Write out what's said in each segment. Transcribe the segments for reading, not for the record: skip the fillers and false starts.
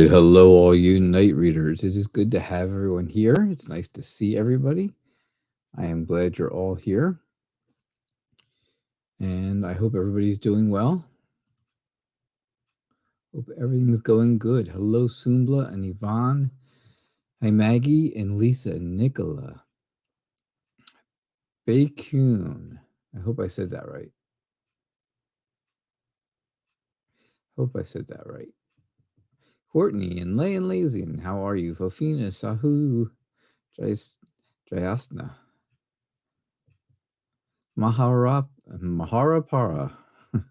right. Hello, all you night readers. It is good to have everyone here. It's nice to see everybody. I am glad you're all here. And I hope everybody's doing well. Hope everything's going good. Hello, Sumbla and Yvonne. Hi, Maggie and Lisa and Nicola. Bakun. I hope I said that right. Courtney and Lay and Lazian. How are you? Fofina, Sahu, Jayasna. Maharapara.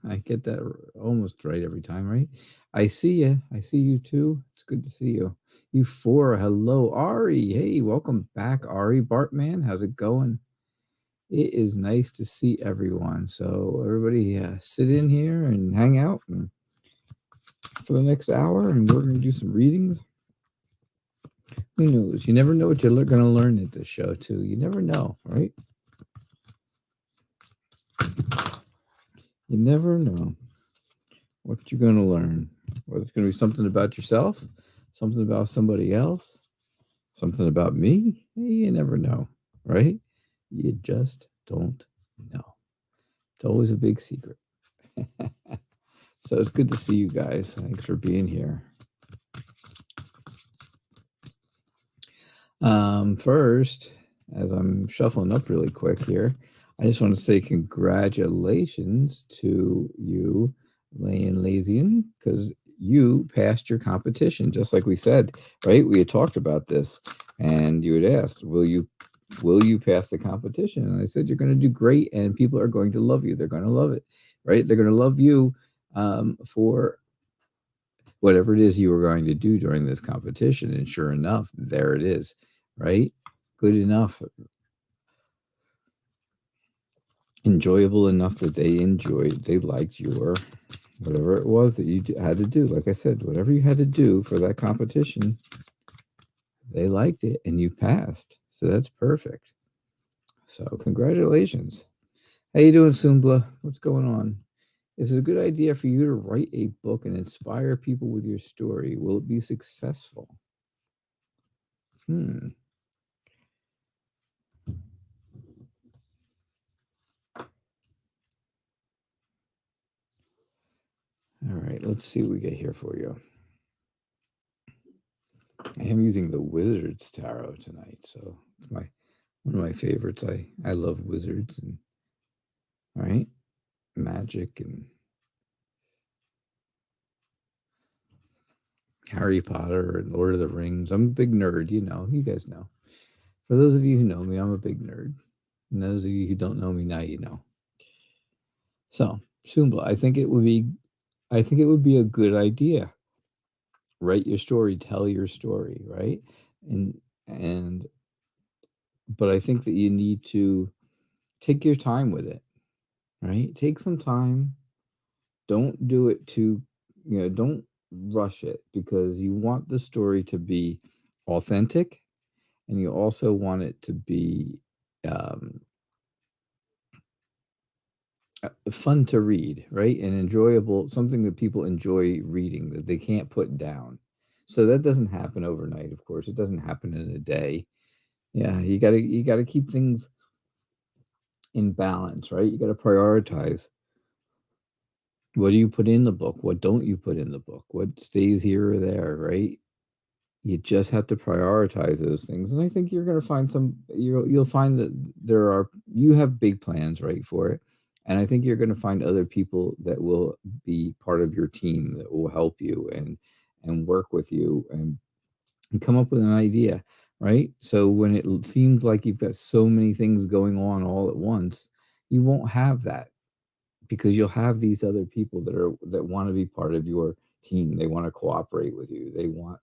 I get that almost right every time, right? I see you. I see you too. It's good to see you. Euphora. Hello, Ari. Hey, welcome back, Ari. Bartman, how's it going? It is nice to see everyone. So everybody sit in here and hang out for the next hour, and we're going to do some readings. Who knows? You never know what you're going to learn at this show, too. You never know, right? You never know what you're going to learn. Whether it's going to be something about yourself, something about somebody else, something about me. You never know, right? You just don't know. It's always a big secret. So it's good to see you guys. Thanks for being here. First, as I'm shuffling up really quick here, I just want to say congratulations to you, Layan Lazian, because you passed your competition, just like we said, right? We had talked about this, and you had asked, will you pass the competition? And I said, you're going to do great, and people are going to love you. They're going to love it, right? They're going to love you for whatever it is you were going to do during this competition. And sure enough, there it is, right? Good enough. Enjoyable enough that they liked your, whatever it was that you had to do. Like I said, whatever you had to do for that competition, they liked it and you passed. So that's perfect. So congratulations. How you doing, Sumbla? What's going on? Is it a good idea for you to write a book and inspire people with your story? Will it be successful? All right, let's see what we get here for you. I am using the Wizards Tarot tonight, so it's one of my favorites. I love wizards and magic and Harry Potter and Lord of the Rings. I'm a big nerd, you guys know. For those of you who know me, I'm a big nerd. And those of you who don't know me now, you know. So, Sumbla, I think it would be a good idea. Write your story, tell your story, right? But I think that you need to take your time with it, right? Take some time. Don't do it don't rush it, because you want the story to be authentic, and you also want it to be fun to read, right? And enjoyable, something that people enjoy reading, that they can't put down. So that doesn't happen overnight, of course. It doesn't happen in a day. Yeah, you gotta keep things in balance, right? You gotta prioritize. What do you put in the book? What don't you put in the book? What stays here or there, right? You just have to prioritize those things. And I think you're going to find you'll find that you have big plans, right, for it. And I think you're going to find other people that will be part of your team, that will help you and work with you and come up with an idea, right? So when it seems like you've got so many things going on all at once, you won't have that, because you'll have these other people that want to be part of your team. They want to cooperate with you. They want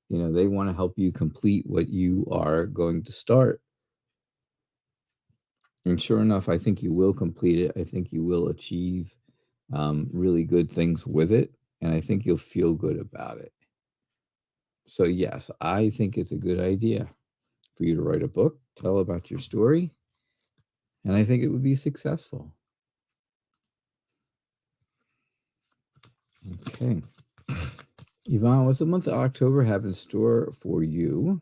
to help you complete what you are going to start. And sure enough, I think you will complete it. I think you will achieve really good things with it. And I think you'll feel good about it. So yes, I think it's a good idea for you to write a book, tell about your story, and I think it would be successful. Okay. Yvonne, what's the month of October have in store for you?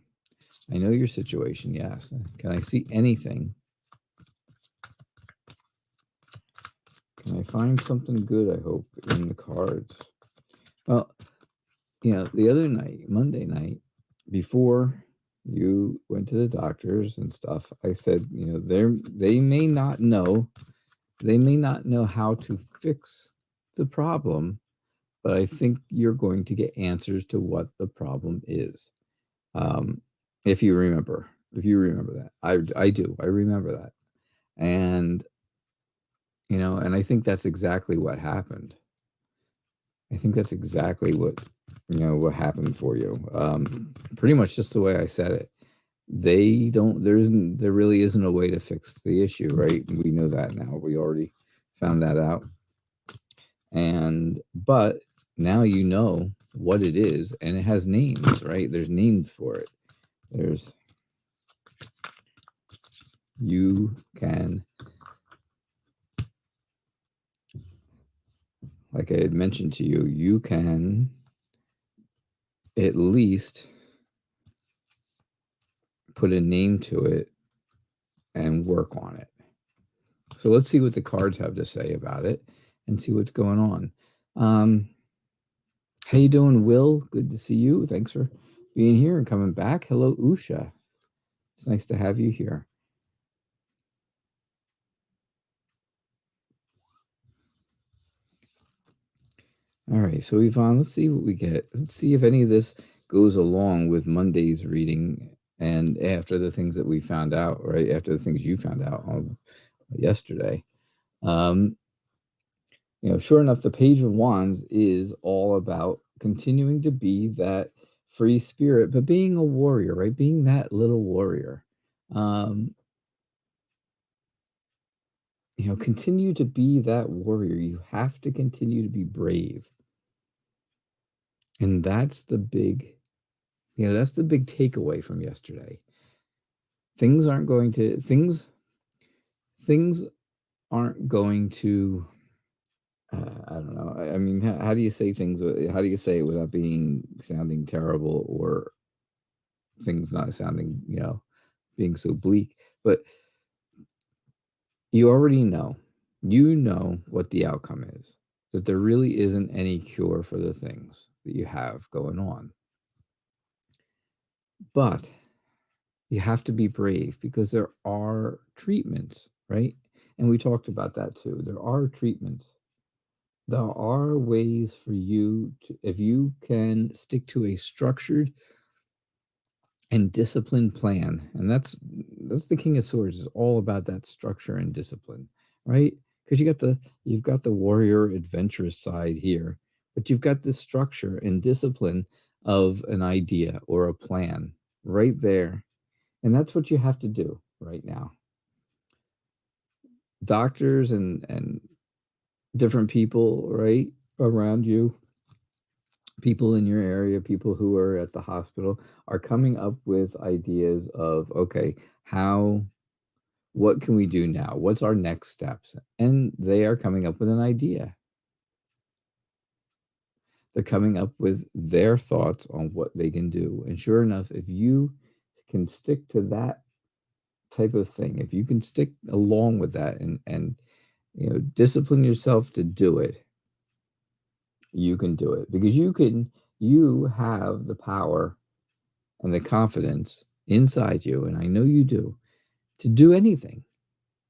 I know your situation, yes. Can I see anything? Can I find something good, I hope, in the cards? Well, the other night, Monday night, before you went to the doctors and stuff, I said, they may not know how to fix the problem, but I think you're going to get answers to what the problem is. If you remember that, I do, I remember that. And, and I think that's exactly what happened. I think that's exactly what happened for you. Pretty much just the way I said it. There really isn't a way to fix the issue, right? We know that now. We already found that out. But now you know what it is, and it has names, right? There's names for it. You can, like I had mentioned to you, you can at least put a name to it and work on it. So let's see what the cards have to say about it and see what's going on. How you doing, Will? Good to see you. Thanks for being here and coming back. Hello, Usha. It's nice to have you here. All right, so Yvonne, let's see what we get. Let's see if any of this goes along with Monday's reading and after the things that we found out, right? After the things you found out yesterday. Sure enough, the Page of Wands is all about continuing to be that free spirit, but being a warrior, right? Being that little warrior. Continue to be that warrior. You have to continue to be brave. And that's the big takeaway from yesterday. Things aren't going to I don't know. I mean, how do you say things? How do you say it without sounding terrible or things not sounding, being so bleak? But you already know. You know what the outcome is. That there really isn't any cure for the things that you have going on. But you have to be brave because there are treatments, right? And we talked about that too. There are treatments. There are ways for you to, if you can stick to a structured and disciplined plan, and that's the King of Swords is all about that structure and discipline, right? Because you've got the warrior adventurous side here, but you've got the structure and discipline of an idea or a plan right there. And that's what you have to do right now. Doctors and different people, right, around you, people in your area, people who are at the hospital, are coming up with ideas of, okay, what can we do now? What's our next steps? And they are coming up with an idea. They're coming up with their thoughts on what they can do. And sure enough, if you can stick to that type of thing, if you can stick along with that and discipline yourself to do it, you can do it because you have the power and the confidence inside you, and I know you do, to do anything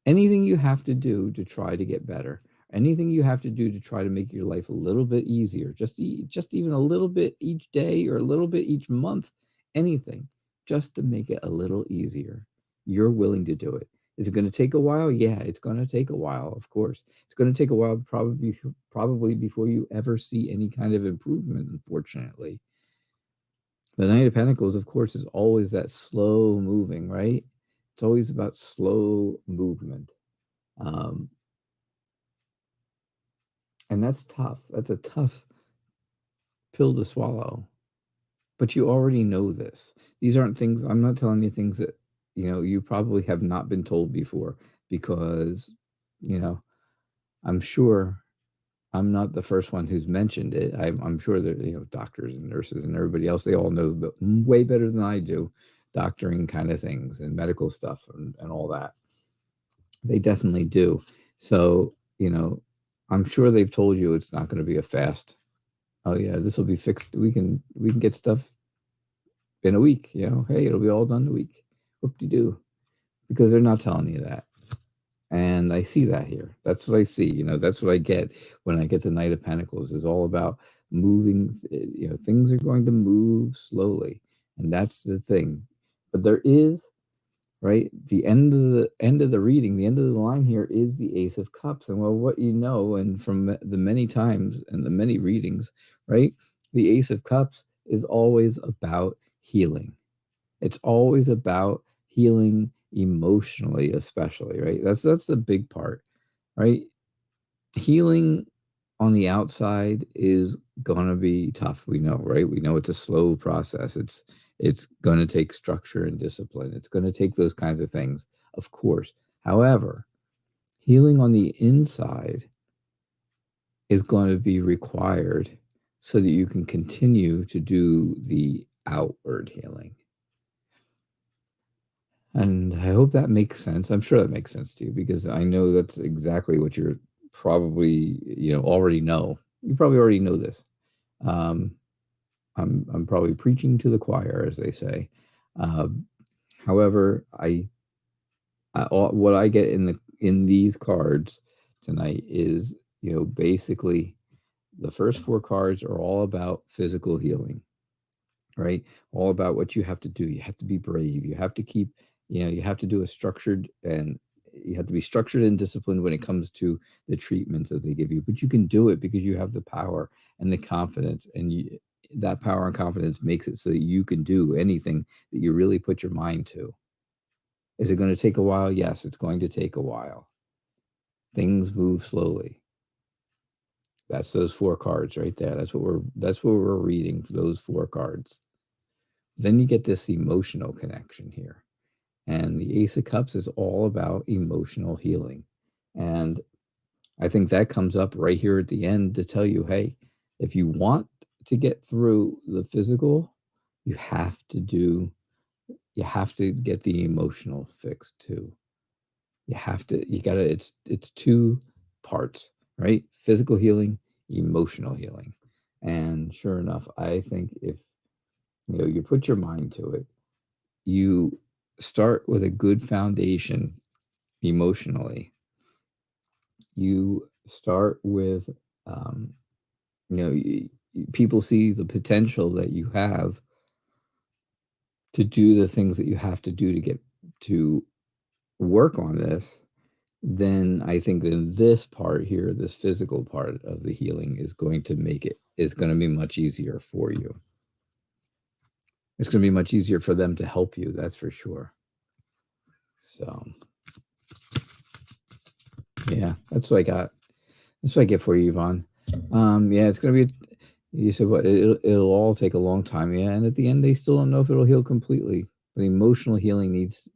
you have to do to try to get better, anything you have to do to try to make your life a little bit easier, just even a little bit each day or a little bit each month, anything just to make it a little easier. You're willing to do it. Is it going to take a while? Yeah, it's going to take a while, of course. It's going to take a while probably before you ever see any kind of improvement, unfortunately. The Knight of Pentacles, of course, is always that slow moving, right? It's always about slow movement. And that's tough. That's a tough pill to swallow. But you already know this. These aren't things, I'm not telling you things that, you probably have not been told before because, I'm sure I'm not the first one who's mentioned it. I'm sure that doctors and nurses and everybody else, they all know way better than I do, doctoring kind of things and medical stuff and all that. They definitely do. So I'm sure they've told you it's not going to be a fast. Oh yeah, this will be fixed. We can get stuff in a week. Hey, it'll be all done in a week. Whoop-de-doo. Because they're not telling you that. And I see that here. That's what I see. That's what I get when I get the Knight of Pentacles. Is all about moving. Things are going to move slowly, and that's the thing. But there is, right, the end of the reading, the end of the line here is the Ace of Cups. And well, what and from the many times and the many readings, right, the Ace of Cups is always about healing. It's always about healing emotionally, especially, right? That's the big part, right? Healing on the outside is going to be tough. We know, right? We know it's a slow process. It's going to take structure and discipline. It's going to take those kinds of things, of course. However, healing on the inside is going to be required so that you can continue to do the outward healing. And I hope that makes sense. I'm sure that makes sense to you, because I know that's exactly what you're probably, already know. You probably already know this. I'm probably preaching to the choir, as they say. However, what I get in these cards tonight is, basically the first 4 cards are all about physical healing, right? All about what you have to do. You have to be brave. You have to keep, you have to do you have to be structured and disciplined when it comes to the treatments that they give you. But you can do it because you have the power and the confidence, and that power and confidence makes it so that you can do anything that you really put your mind to. Is it going to take a while? Yes, it's going to take a while. Things move slowly. That's those 4 cards right there. That's what we're reading for those 4 cards. Then you get this emotional connection here. And the Ace of Cups is all about emotional healing. And I think that comes up right here at the end to tell you, hey, if you want to get through the physical, you have to get the emotional fixed too. It's 2 parts, right? Physical healing, emotional healing. And sure enough, I think if you put your mind to it, you start with a good foundation emotionally. You start with, people see the potential that you have to do the things that you have to do to get to work on this. Then I think that this part here, this physical part of the healing, is going to be much easier for you. It's going to be much easier for them to help you, that's for sure. So, yeah, that's what I got. That's what I get for you, Yvonne. Yeah, it's going to be, you said, what, it'll all take a long time. Yeah, and at the end, they still don't know if it'll heal completely. But emotional healing needs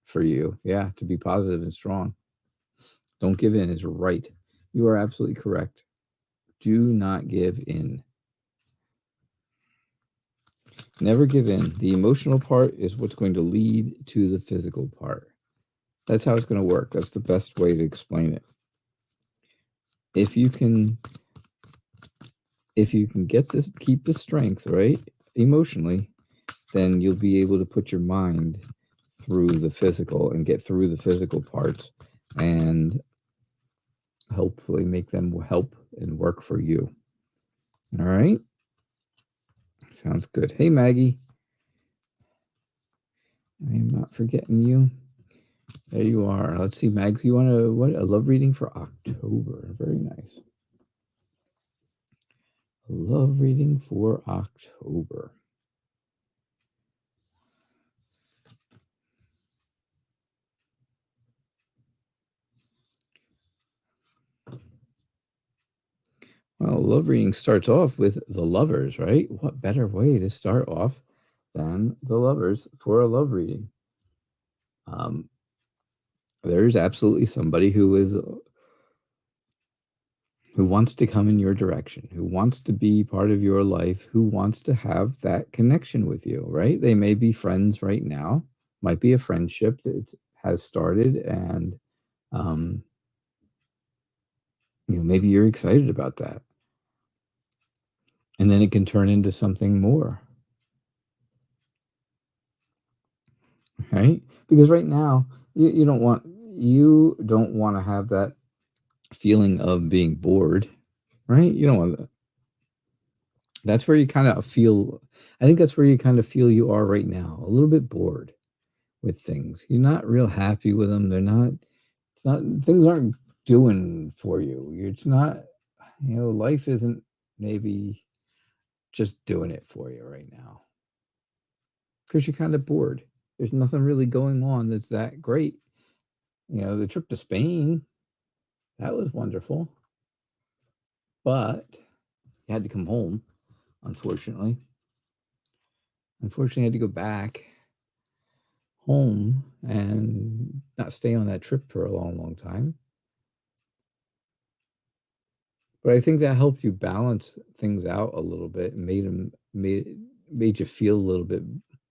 for you, yeah, to be positive and strong. Don't give in is right. You are absolutely correct. Do not give in. Never give in. The emotional part is what's going to lead to the physical part. That's how it's going to work. That's the best way to explain it. If you can get this, keep the strength, right, emotionally, then you'll be able to put your mind through the physical and get through the physical parts and hopefully make them help and work for you. All right? Sounds good. Hey, Maggie. I am not forgetting you. There you are. Let's see, Mags, you want a love reading for October. Very nice. A love reading for October. Well, love reading starts off with the lovers, right? What better way to start off than the lovers for a love reading? There's absolutely somebody who who wants to come in your direction, who wants to be part of your life, who wants to have that connection with you, right? They may be friends right now, might be a friendship that has started, and maybe you're excited about that. And then it can turn into something more. Right? Because right now, you don't want to have that feeling of being bored, right? You don't want that. That's where you kind of feel, I think that's where you kind of feel you are right now, a little bit bored with things. You're not real happy with them. Things aren't doing for you. It's not, life isn't maybe just doing it for you right now because you're kind of bored. There's nothing really going on that's that great. The trip to Spain, that was wonderful, but you had to come home, unfortunately. I had to go back home and not stay on that trip for a long, long time. But I think that helped you balance things out a little bit and made you feel a little bit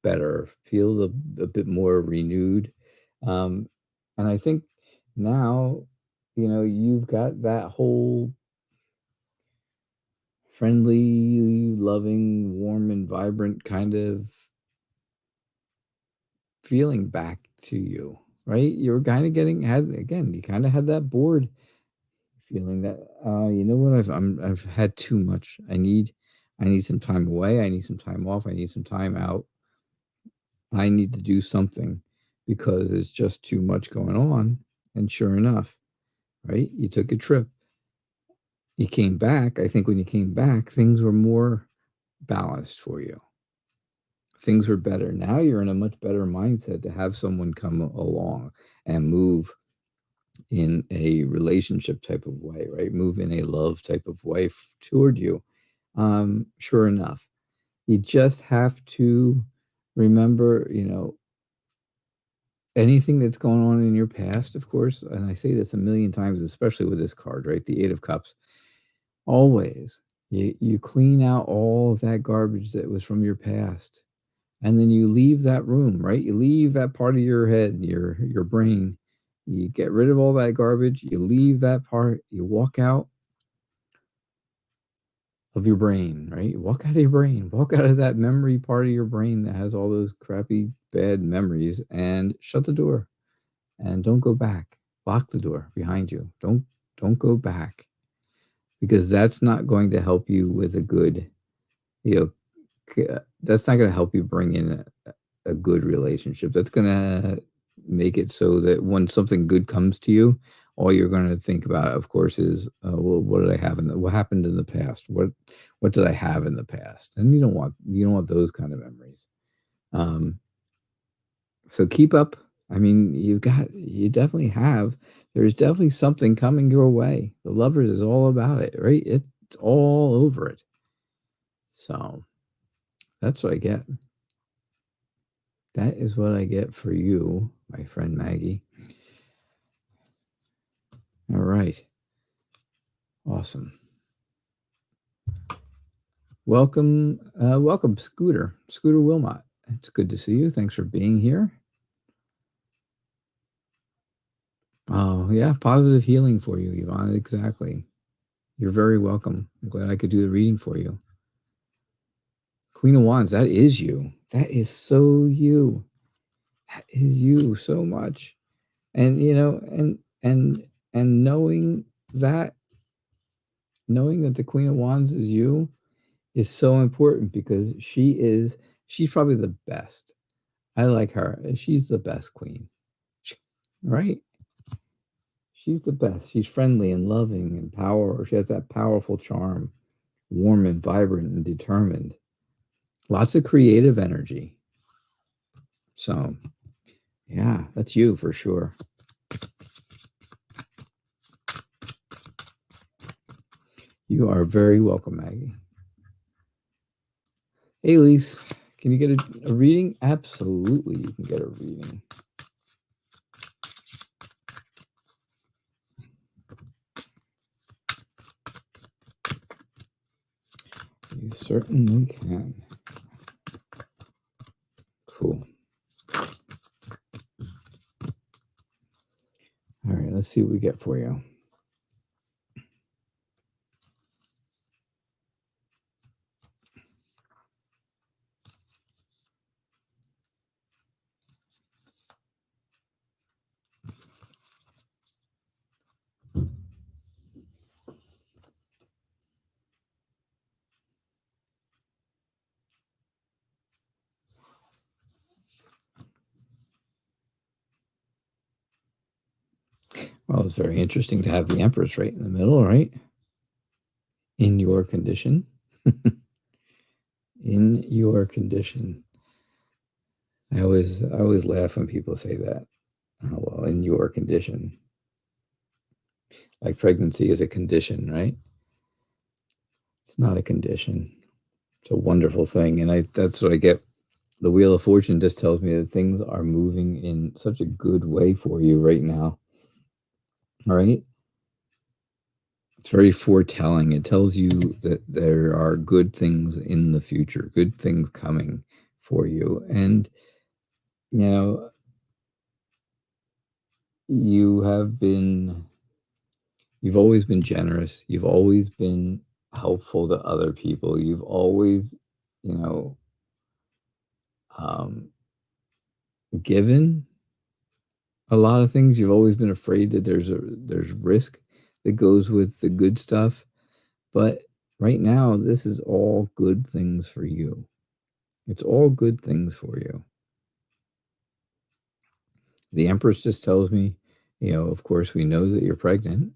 better, feel a bit more renewed. And I think now, you've got that whole friendly, loving, warm, and vibrant kind of feeling back to you, right? You were kind of you kind of had that bored feeling that, you know what, I've had too much. I need some time away. I need some time off. I need some time out. I need to do something because it's just too much going on. And sure enough, right? You took a trip. You came back. I think when you came back, things were more balanced for you. Things were better. Now you're in a much better mindset to have someone come along and move in a relationship type of way, right? Move in a love type of way toward you. Sure enough, you just have to remember, anything that's going on in your past, of course. And I say this a million times, especially with this card, right? The Eight of Cups. Always, you clean out all of that garbage that was from your past. And then you leave that room, right? You leave that part of your head, your brain. You get rid of all that garbage. You leave that part. You walk out of your brain, right? You walk out of your brain. Walk out of that memory part of your brain that has all those crappy, bad memories, and shut the door. And don't go back. Lock the door behind you. Don't go back, because that's not going to help you with a good, that's not going to help you bring in a good relationship. That's going to make it so that when something good comes to you, all you're going to think about, of course, is, well, what did I have what happened in the past? What did I have in the past? And you don't want those kind of memories. So keep up. I mean, you definitely have. There's definitely something coming your way. The Lovers is all about it, right? It's all over it. So that's what I get. That is what I get for you, my friend Maggie. All right. Awesome. Welcome, Scooter Wilmot. It's good to see you. Thanks for being here. Oh, yeah, positive healing for you, Yvonne. Exactly. You're very welcome. I'm glad I could do the reading for you. Queen of Wands, that is you. That is so you. That is you so much. And and knowing that the Queen of Wands is you is so important, because she's probably the best. I like her. She's the best queen. Right? She's the best. She's friendly and loving and she has that powerful charm, warm and vibrant and determined. Lots of creative energy. So, yeah, that's you for sure. You are very welcome, Maggie. Hey, Lise, can you get a reading? Absolutely, you can get a reading. certainly can. Cool. All right, let's see what we get for you. Well, it's very interesting to have the Empress right in the middle, right? In your condition. In your condition. I always laugh when people say that. Oh, well, in your condition. Like pregnancy is a condition, right? It's not a condition. It's a wonderful thing. And that's what I get. The Wheel of Fortune just tells me that things are moving in such a good way for you right now. All right? It's very foretelling. It tells you that there are good things in the future, good things coming for you. And, you know, you've always been generous. You've always been helpful to other people. You've always, you know, given a lot of things. You've always been afraid that there's risk that goes with the good stuff. But right now, this is all good things for you. It's all good things for you. The Empress just tells me, you know, of course, we know that you're pregnant.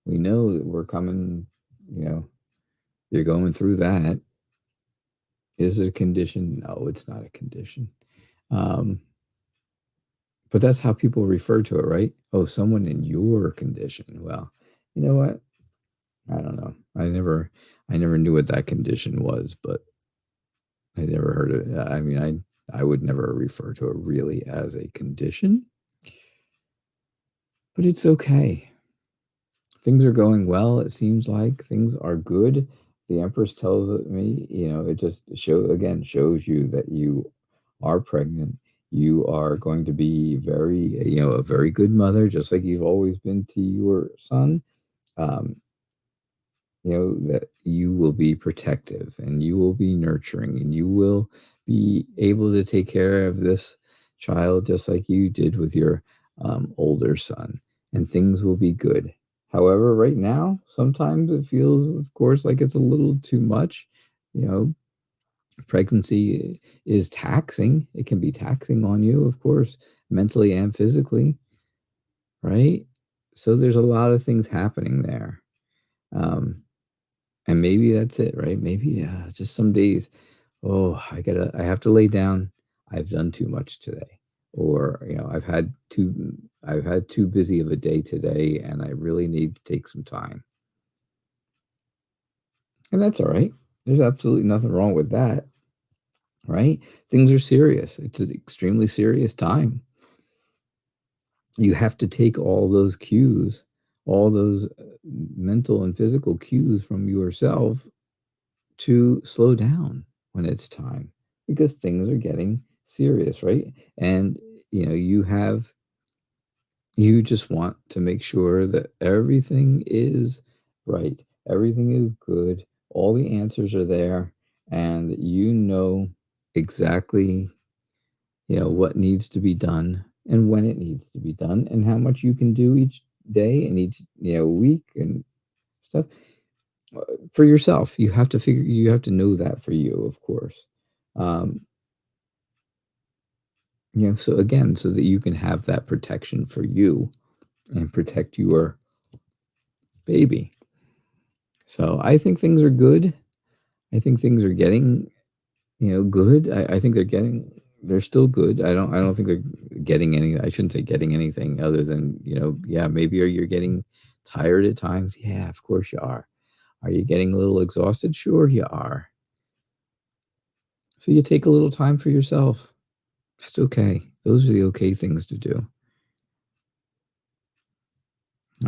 We know that we're coming, you know, you're going through that. Is it a condition? No, it's not a condition. But that's how people refer to it, right? Oh, someone in your condition. Well, you know what? I don't know. I never knew what that condition was, but I never heard it. I mean, I would never refer to it really as a condition, but it's okay. Things are going well. It seems like things are good. The Empress tells me, you know, it just shows you that you are pregnant. You are going to be a very good mother, just like you've always been to your son. Um, you know, that you will be protective and you will be nurturing and you will be able to take care of this child just like you did with your older son, and things will be good. However, right now, sometimes it feels, of course, like it's a little too much. You know, pregnancy is taxing. It can be taxing on you, of course, mentally and physically, right? So there's a lot of things happening there. Um, And maybe that's it, right? Maybe just some days, oh, I have to lay down. I've done too much today. Or, you know, I've had too busy of a day today and I really need to take some time. And that's all right. There's absolutely nothing wrong with that, right? Things are serious. It's an extremely serious time. You have to take all those cues, all those mental and physical cues from yourself to slow down when it's time, because things are getting serious, right? And you know, you just want to make sure that everything is right, everything is good, all the answers are there, and you know exactly, you know, what needs to be done and when it needs to be done and how much you can do each day and each, you know, week and stuff. For yourself, you have to know that for you, of course. Um, you know, so again, so that you can have that protection for you and protect your baby. So I think things are good. I think things are getting, you know, good. I think they're still good. I don't think they're getting any, I shouldn't say getting anything other than, you know, yeah, maybe you're getting tired at times. Yeah, of course you are. Are you getting a little exhausted? Sure you are. So you take a little time for yourself. That's okay. Those are the okay things to do.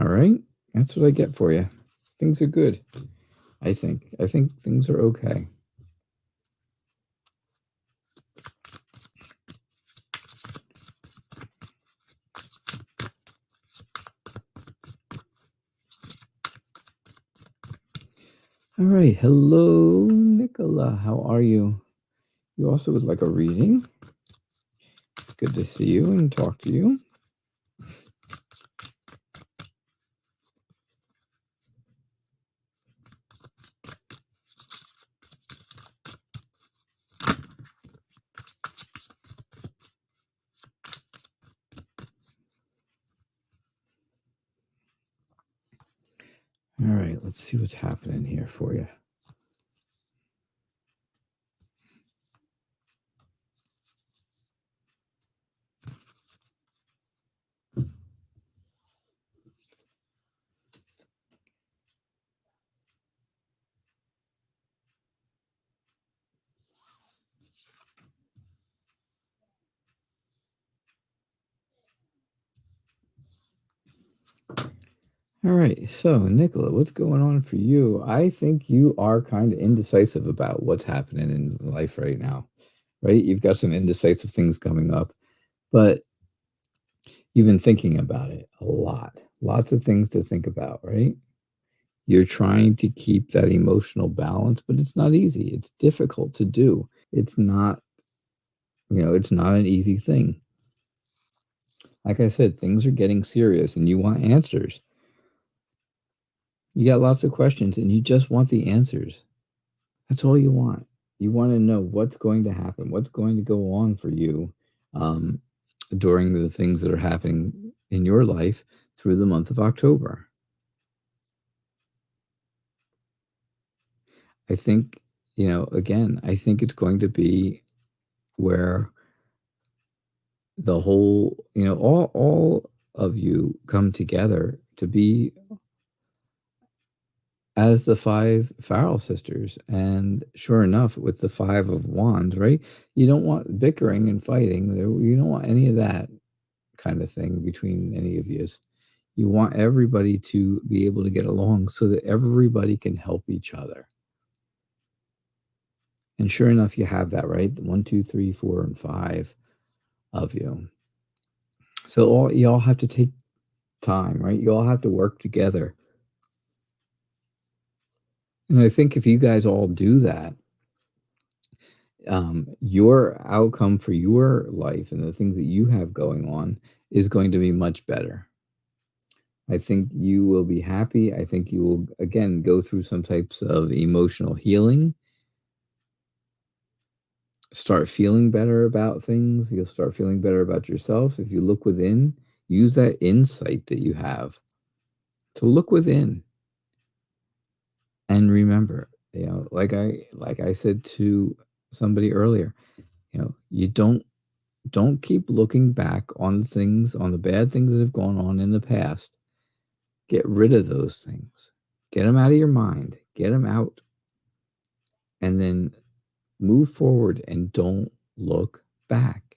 All right. That's what I get for you. Things are good. I think things are okay. All right. Hello, Nicola. How are you? You also would like a reading? It's good to see you and talk to you. All right. Let's see what's happening here for you. All right, so Nicola, what's going on for you? I think you are kind of indecisive about what's happening in life right now, right? You've got some indecisive things coming up, but you've been thinking about it a lot. Lots of things to think about, right? You're trying to keep that emotional balance, but it's not easy. It's difficult to do. It's not, it's not an easy thing. Like I said, things are getting serious and you want answers. You got lots of questions and you just want the answers. That's all you want. You want to know what's going to happen, what's going to go on for you um, during the things that are happening in your life through the month of October. I think, again, I think it's going to be where the whole, all of you come together to be as the five Farrell sisters. And sure enough, with the five of wands, right? You don't want bickering and fighting. You don't want any of that kind of thing between any of you. You want everybody to be able to get along so that everybody can help each other. And sure enough, you have that, right? 1, 2, 3, 4, and 5 of you. So you all have to take time, right? You all have to work together. And I think if you guys all do that, your outcome for your life and the things that you have going on is going to be much better. I think you will be happy. I think you will, again, go through some types of emotional healing, start feeling better about things. You'll start feeling better about yourself. If you look within, use that insight that you have to look within and remember, like I said to somebody earlier, you don't keep looking back on things, on the bad things that have gone on in the past. Get rid of those things. Get them out of your mind. Get them out. And then move forward and don't look back.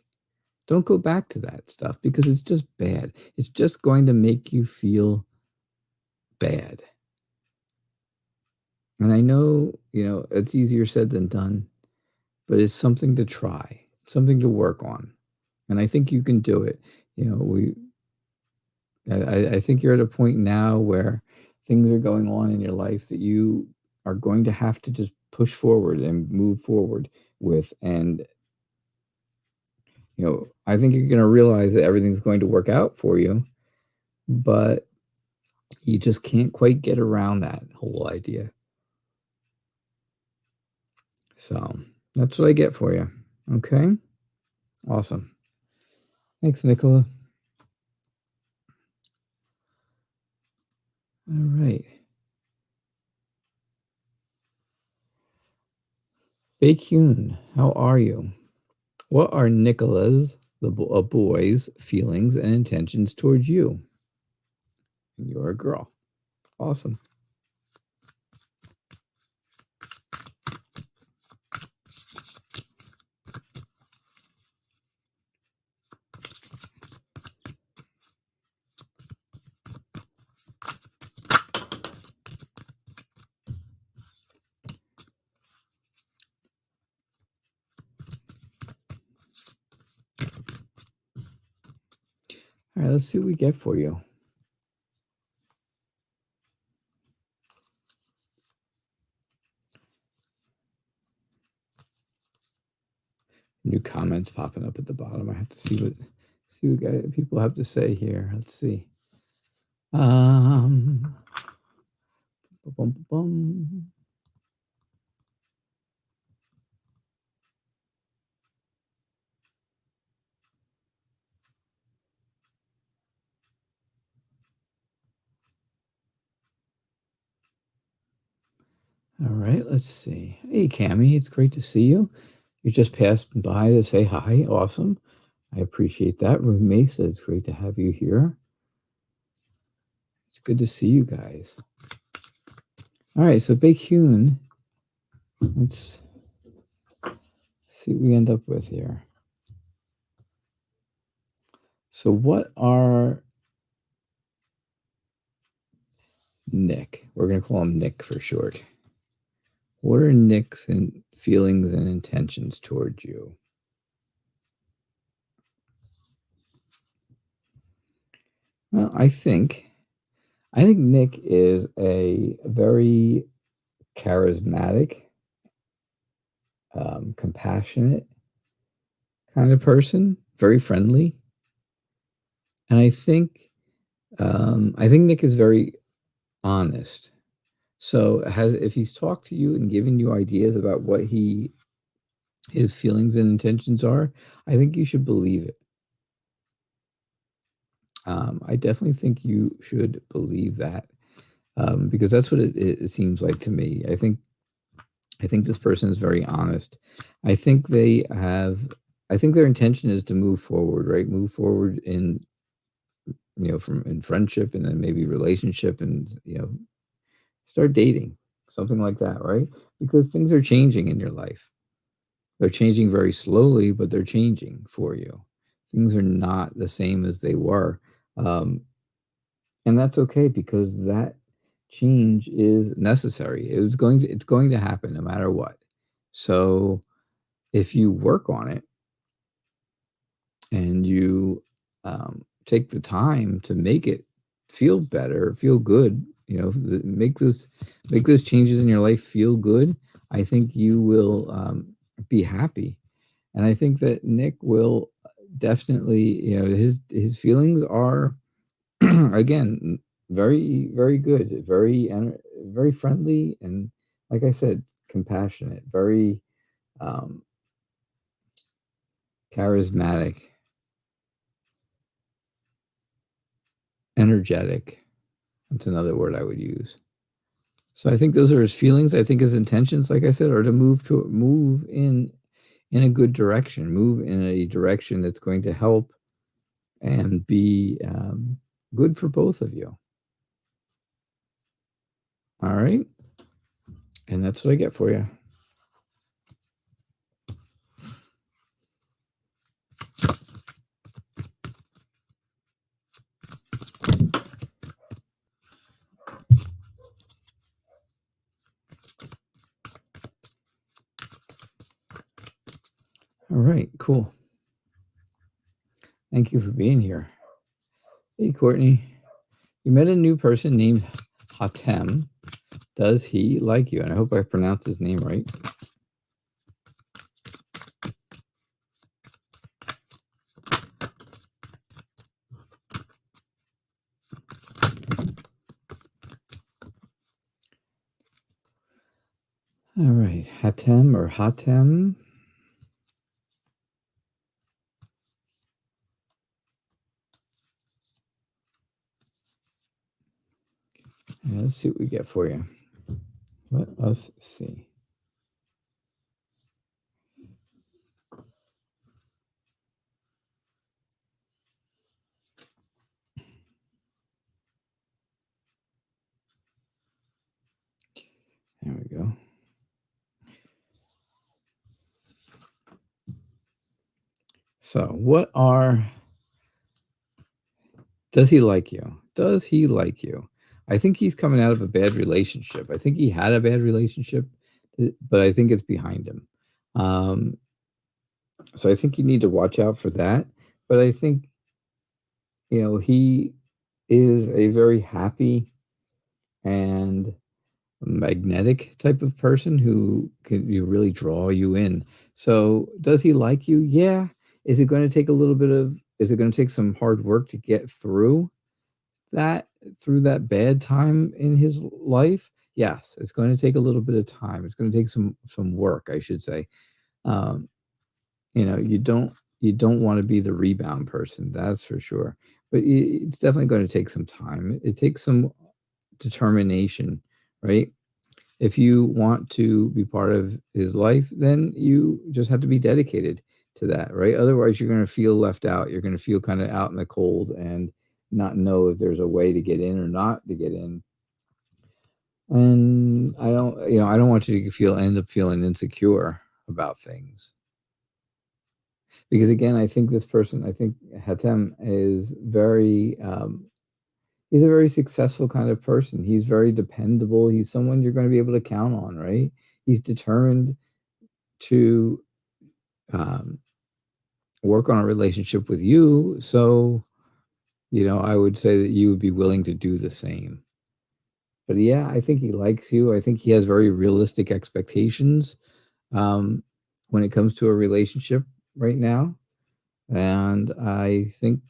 Don't go back to that stuff because it's just bad. It's just going to make you feel bad. And I know, it's easier said than done, but it's something to try, something to work on. And I think you can do it. I think you're at a point now where things are going on in your life that you are going to have to just push forward and move forward with. And, I think you're going to realize that everything's going to work out for you, but you just can't quite get around that whole idea. So that's what I get for you. Okay. Awesome. Thanks, Nicola. All right. Baekhyun, how are you? What are Nicola's, a boy's, feelings and intentions towards you? And you're a girl. Awesome. All right, let's see what we get for you. New comments popping up at the bottom. I have to see what people have to say here. Let's see. Bum, bum, bum. All right, let's see. Hey, Cammie, it's great to see you. You just passed by to say hi. Awesome. I appreciate that. Roommate says it's great to have you here. It's good to see you guys. All right, so Big Hune. Let's see what we end up with here. So what are Nick? We're going to call him Nick for short. What are Nick's feelings and intentions towards you? Well, I think Nick is a very charismatic, compassionate kind of person, very friendly. And I think Nick is very honest. So if he's talked to you and given you ideas about what his feelings and intentions are, I think you should believe it. I definitely think you should believe that, because that's what it seems like to me. I think this person is very honest. I think their intention is to move forward, right? Move forward in friendship, and then maybe relationship, and start dating, something like that, right? Because things are changing in your life. They're changing very slowly, but they're changing for you. Things are not the same as they were. Um, and that's okay, because that change is necessary. It's going to happen no matter what. So if you work on it and you take the time to make it feel better, feel good, make those changes in your life feel good, I think you will be happy. And I think that Nick will definitely, his feelings are again very, very good, very friendly, and like I said, compassionate, very charismatic, energetic. That's another word I would use. So I think those are his feelings. I think his intentions, like I said, are to move in a good direction, move in a direction that's going to help and be good for both of you. All right. And that's what I get for you. All right, cool. Thank you for being here. Hey, Courtney. You met a new person named Hatem. Does he like you? And I hope I pronounced his name right. All right, Hatem or Hatem. Let's see what we get for you. Let us see. There we go. So does he like you? Does he like you? I think he's coming out of a bad relationship. I think he had a bad relationship, but I think it's behind him. So I think you need to watch out for that. But I think, he is a very happy and magnetic type of person who can really draw you in. So does he like you? Yeah. Is it going to take is it going to take some hard work to get that through that bad time in his life? Yes, it's going to take a little bit of time. It's going to take some work, I should say. Um, you don't want to be the rebound person, that's for sure. But it's definitely going to take some time. It takes some determination, right? If you want to be part of his life, then you just have to be dedicated to that, right? Otherwise, you're going to feel left out. You're going to feel kind of out in the cold and not know if there's a way to get in or not to get in. And I don't want you to end up feeling insecure about things. Because again, I think Hatem is he's a very successful kind of person. He's very dependable. He's someone you're going to be able to count on, right? He's determined to work on a relationship with you. So, I would say that you would be willing to do the same. But yeah, I think he likes you. I think he has very realistic expectations when it comes to a relationship right now. And I think,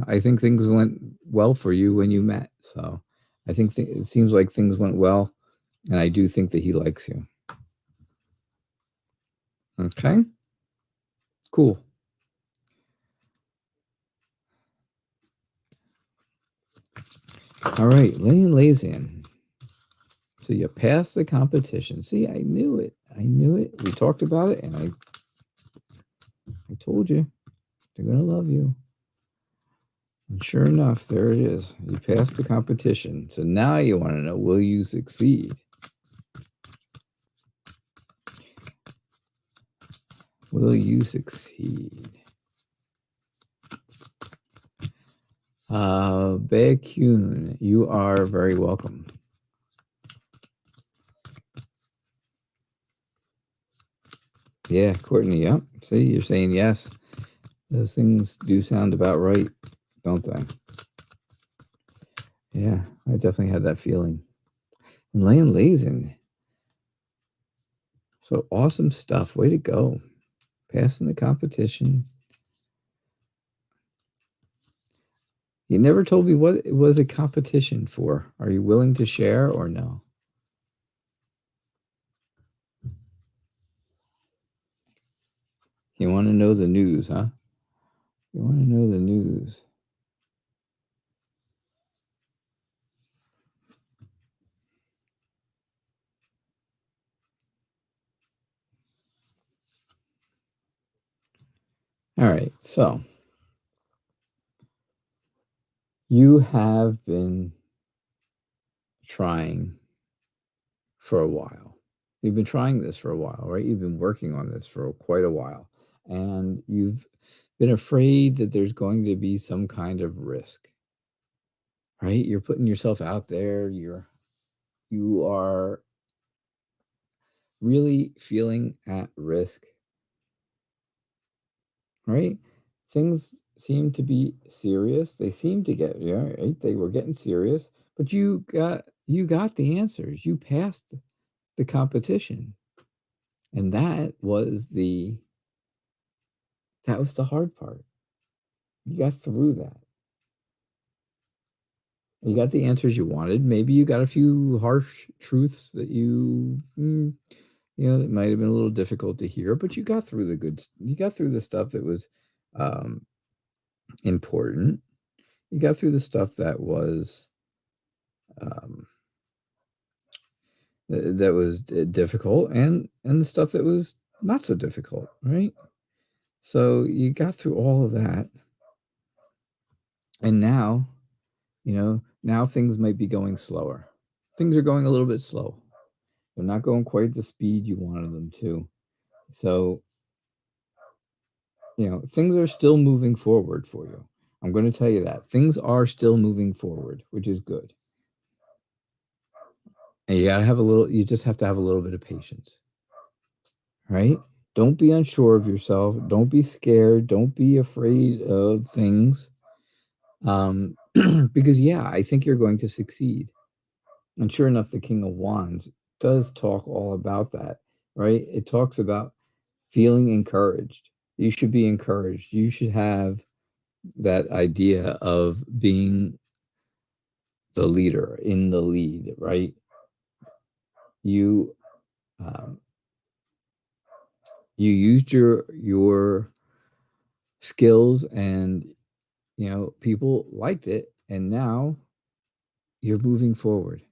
I think things went well for you when you met. So I think it seems like things went well. And I do think that he likes you. Okay. Cool. All right. Laying lays in. So you passed the competition. See, I knew it. I knew it. We talked about it, and I told you they're going to love you. And sure enough, there it is. You passed the competition. So now you want to know, will you succeed? Will you succeed? Baekhyun, you are very welcome. Yeah, Courtney, yep. See, you're saying yes. Those things do sound about right, don't they? Yeah, I definitely had that feeling. And Laying Lazen. So awesome stuff. Way to go. Passing the competition. You never told me what it was a competition for. Are you willing to share or no? You want to know the news, huh? You want to know the news. All right, so you have been trying for a while. You've been trying this for a while, right? You've been working on this for quite a while. And you've been afraid that there's going to be some kind of risk, right? You're putting yourself out there. You are really feeling at risk, right? Things seem to be serious. They seem to get, right? They were getting serious, but you got the answers. You passed the competition. And that was the hard part. You got through that. You got the answers you wanted. Maybe you got a few harsh truths that that might have been a little difficult to hear, but you got through you got through the stuff that was important. You got through the stuff that was difficult, and the stuff that was not so difficult, right? So you got through all of that, and now, now things might be going slower. Things are going a little bit slow. They're not going quite the speed you wanted them to. So, things are still moving forward for you. I'm going to tell you that. Things are still moving forward, which is good. And you just have to have a little bit of patience, right? Don't be unsure of yourself. Don't be scared. Don't be afraid of things. Because, yeah, I think you're going to succeed. And sure enough, the King of Wands does talk all about that, right? It talks about feeling encouraged. You should be encouraged. You should have that idea of being the leader, in the lead, right? You you used your skills, and people liked it, and now you're moving forward.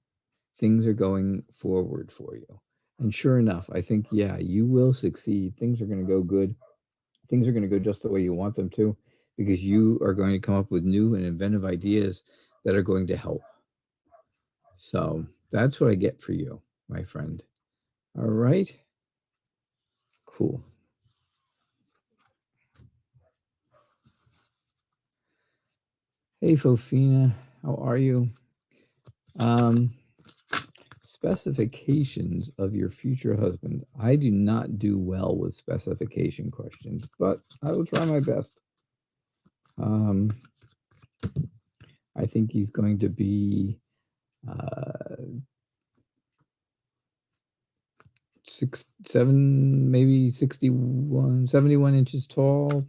Things are going forward for you. And sure enough, I think, yeah, you will succeed. Things are going to go good. Things are going to go just the way you want them to, because you are going to come up with new and inventive ideas that are going to help. So that's what I get for you, my friend. All right. Cool. Hey, Fofina, how are you? Specifications of your future husband. I do not do well with specification questions, but I will try my best. I think he's going to be 6'7", maybe 71 inches tall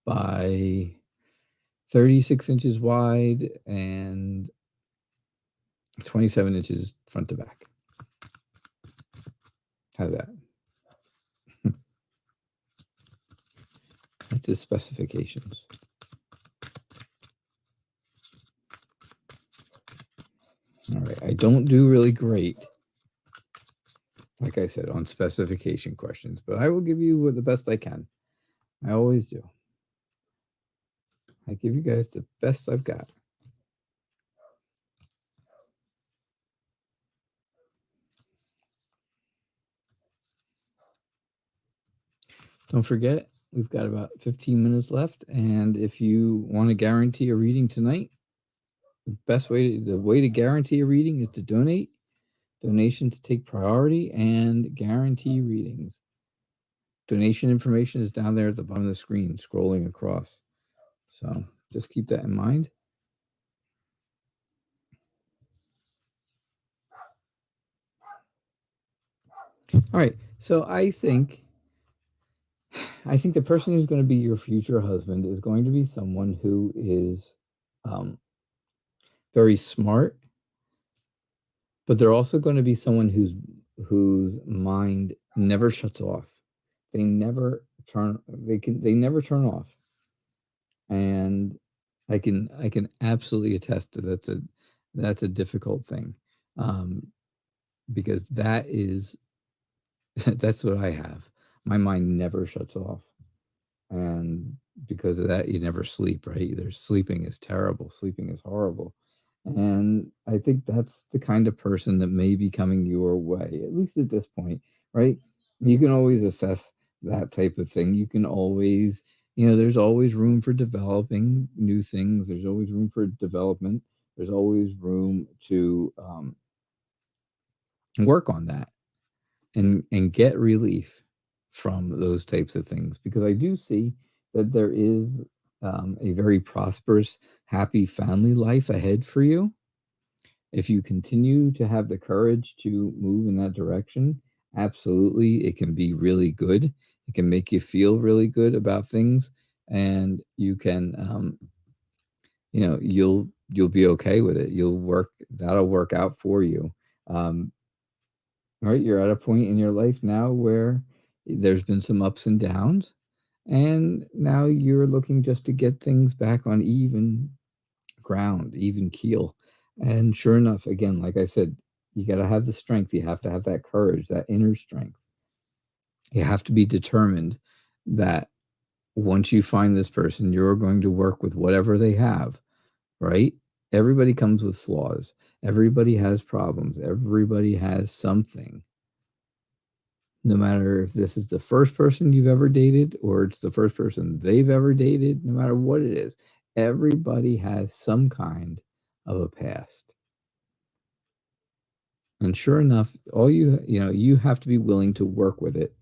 by 36 inches wide and 27 inches front to back. How's that? That's his specifications. All right, I don't do really great, like I said, on specification questions, but I will give you the best I can. I always do. I give you guys the best I've got. Don't forget, we've got about 15 minutes left, and if you want to guarantee a reading tonight, the way to guarantee a reading is to donate. Donations take priority and guarantee readings. Donation information is down there at the bottom of the screen, scrolling across. So just keep that in mind. All right. So I think the person who's going to be your future husband is going to be someone who is very smart, but they're also going to be someone whose mind never shuts off. They never turn off. And I can absolutely attest to that's a difficult thing, because that's what I have. My mind never shuts off, and because of that, you never sleep. Right? Sleeping is terrible. Sleeping is horrible, and I think that's the kind of person that may be coming your way, at least at this point. Right? You can always assess that type of thing. You can always there's always room for developing new things. There's always room for development. There's always room to work on that and get relief from those types of things, because I do see that there is a very prosperous, happy family life ahead for you. If you continue to have the courage to move in that direction, absolutely, it can be really good. It can make you feel really good about things, and you can, you'll be okay with it. That'll work out for you. Right? You're at a point in your life now where there's been some ups and downs, and now you're looking just to get things back on even ground, even keel. And sure enough, again, like I said, you got to have the strength. You have to have that courage, that inner strength. You have to be determined that once you find this person, you're going to work with whatever they have, right? Everybody comes with flaws. Everybody has problems. Everybody has something. No matter if this is the first person you've ever dated or it's the first person they've ever dated, no matter what it is, everybody has some kind of a past. And sure enough, you have to be willing to work with it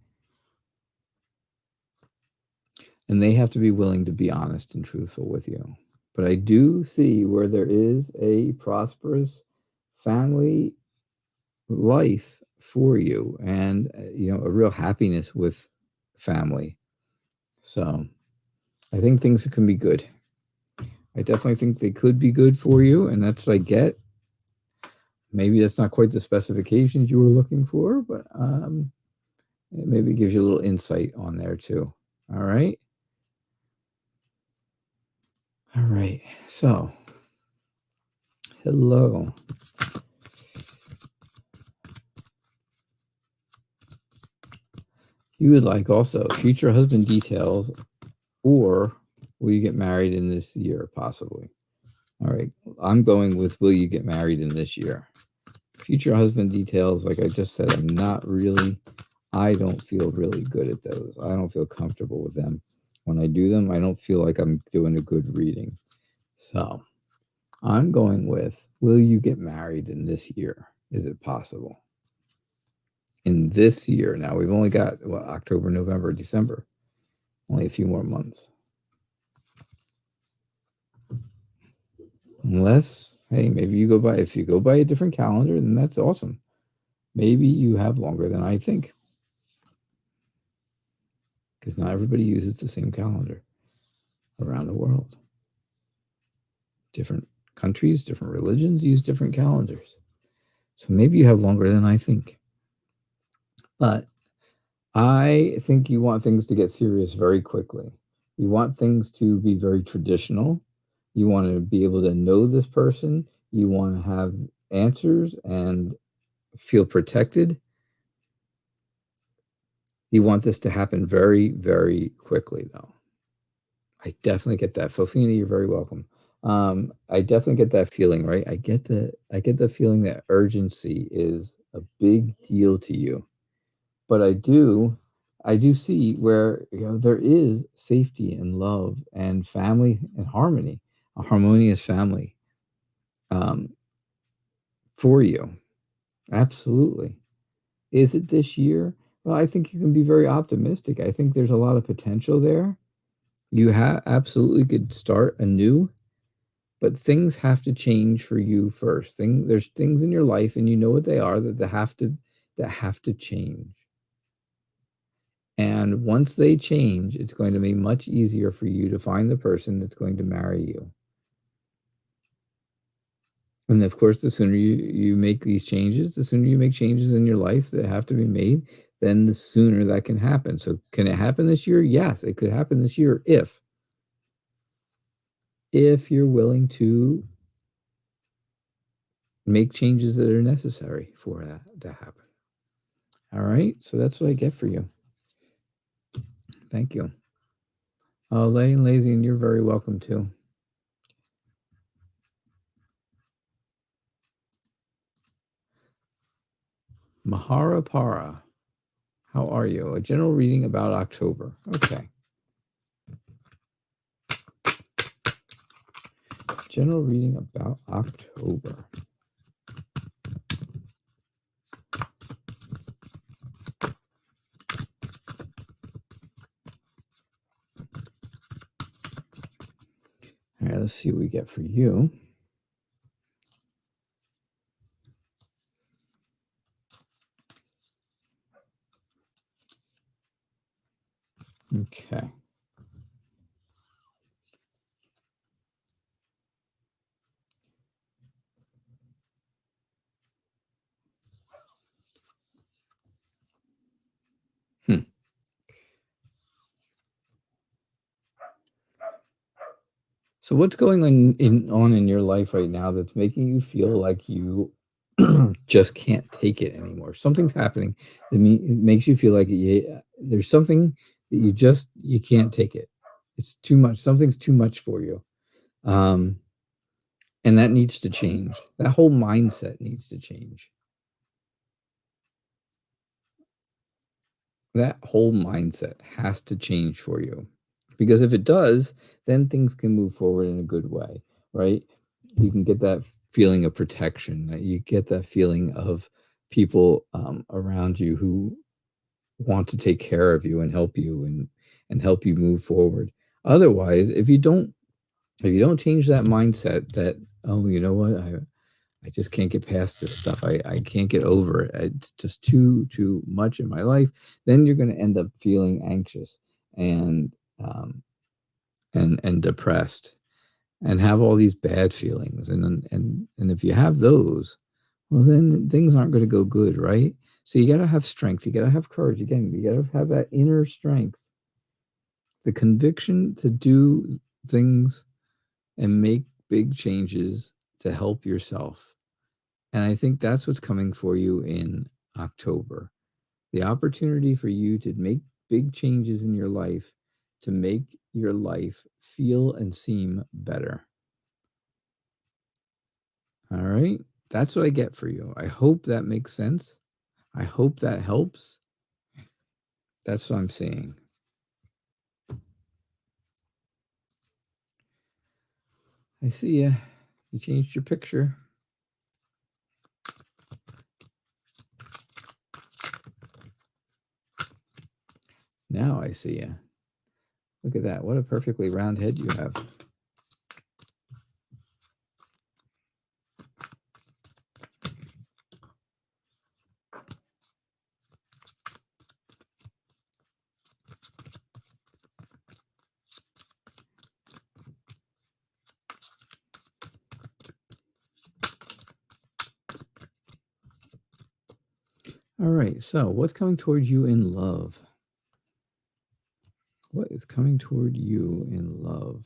And they have to be willing to be honest and truthful with you. But I do see where there is a prosperous family life for you, and a real happiness with family. So I think things can be good. I definitely think they could be good for you, and that's what I get. Maybe that's not quite the specifications you were looking for, but it maybe gives you a little insight on there too. All right. All right. So, hello. You would like also future husband details, or will you get married in this year, possibly? All right. I'm going with will you get married in this year? Future husband details, like I just said, I don't feel really good at those. I don't feel comfortable with them. When I do them, I don't feel like I'm doing a good reading. So I'm going with, will you get married in this year? Is it possible? In this year. Now, we've only got, October, November, December. Only a few more months. Unless, hey, maybe if you go by a different calendar, then that's awesome. Maybe you have longer than I think. Because not everybody uses the same calendar around the world. Different countries, different religions use different calendars. So maybe you have longer than I think. But I think you want things to get serious very quickly. You want things to be very traditional. You want to be able to know this person. You want to have answers and feel protected. You want this to happen very, very quickly, though. I definitely get that. Fofina, you're very welcome. I definitely get that feeling, right? I get the feeling that urgency is a big deal to you. But I do see where there is safety and love and family and harmony, a harmonious family for you. Absolutely. Is it this year? Well, I think you can be very optimistic. I think there's a lot of potential there. You absolutely could start anew, but things have to change for you first. There's things in your life, and you know what they are, that have to change. And once they change, it's going to be much easier for you to find the person that's going to marry you. And of course, the sooner you make these changes, the sooner you make changes in your life that have to be made, then the sooner that can happen. So can it happen this year? Yes, it could happen this year if you're willing to make changes that are necessary for that to happen. All right, so that's what I get for you. Thank you. Lay and Lazy, and you're very welcome too. Mahara Para, how are you? A general reading about October. Okay. General reading about October. All right, let's see what we get for you. Okay. So what's going on in your life right now that's making you feel like you just can't take it anymore? Something's happening that it makes you feel like there's something that you can't take it. It's too much. Something's too much for you. And that needs to change. That whole mindset needs to change. That whole mindset has to change for you. Because if it does, then things can move forward in a good way, right? You can get that feeling of protection. You get that feeling of people around you who want to take care of you and help you and help you move forward. Otherwise, if you don't change that mindset that, oh, you know what, I just can't get past this stuff. I can't get over it. It's just too much in my life. Then you're going to end up feeling anxious and depressed and have all these bad feelings. And if you have those, well, then things aren't going to go good, right? So you got to have strength. You got to have courage. Again, you got to have that inner strength, the conviction to do things and make big changes to help yourself. And I think that's what's coming for you in October. The opportunity for you to make big changes in your life, to make your life feel and seem better. All right? That's what I get for you. I hope that makes sense. I hope that helps. That's what I'm seeing. I see you. You changed your picture. Now I see you. Look at that. What a perfectly round head you have. All right, so what's coming toward you in love? What is coming toward you in love?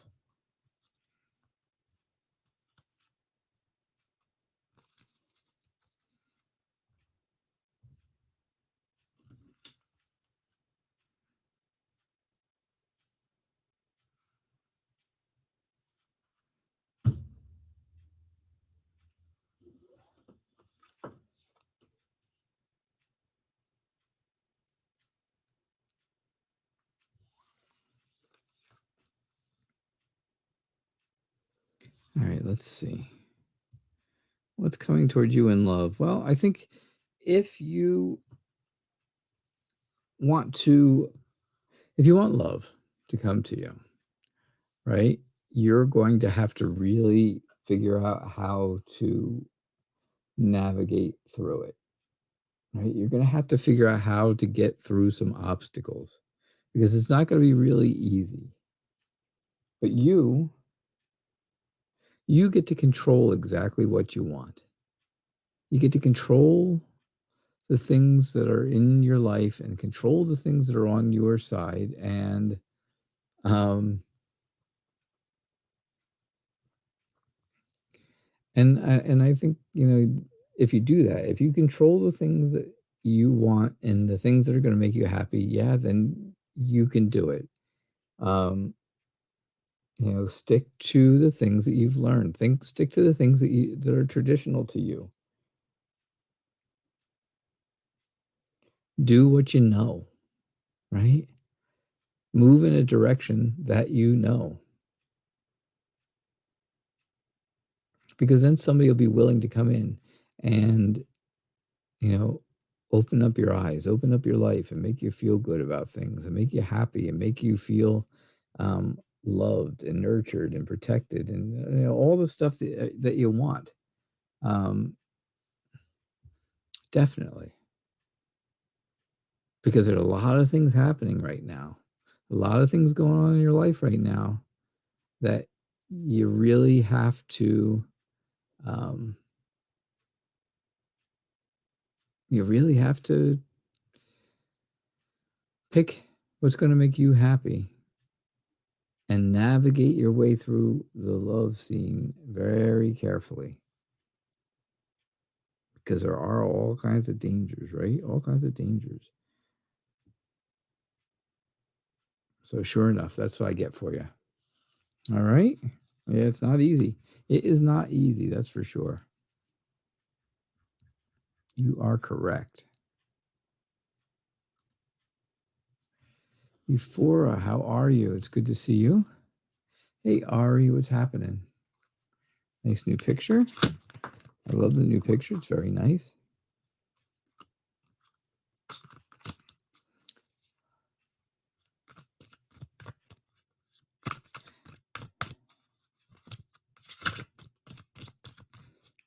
All right, let's see. What's coming toward you in love? Well, I think if you want love to come to you, right, you're going to have to really figure out how to navigate through it, right? You're going to have to figure out how to get through some obstacles because it's not going to be really easy. But you get to control exactly what you want. You get to control the things that are in your life and control the things that are on your side. And I think, if you do that, if you control the things that you want and the things that are going to make you happy, yeah, then you can do it. Stick to the things that you've learned. Stick to the things that are traditional to you. Do what you know, right? Move in a direction that you know. Because then somebody will be willing to come in and, open up your eyes, open up your life and make you feel good about things and make you happy and make you feel loved and nurtured and protected and all the stuff that you want. Definitely. Because there are a lot of things happening right now, a lot of things going on in your life right now that you really have to pick what's going to make you happy and navigate your way through the love scene very carefully. Because there are all kinds of dangers, right? All kinds of dangers. So sure enough, that's what I get for you. All right? Yeah, it's not easy. It is not easy, that's for sure. You are correct. Euphora, how are you? It's good to see you. Hey, Ari, what's happening? Nice new picture. I love the new picture. It's very nice.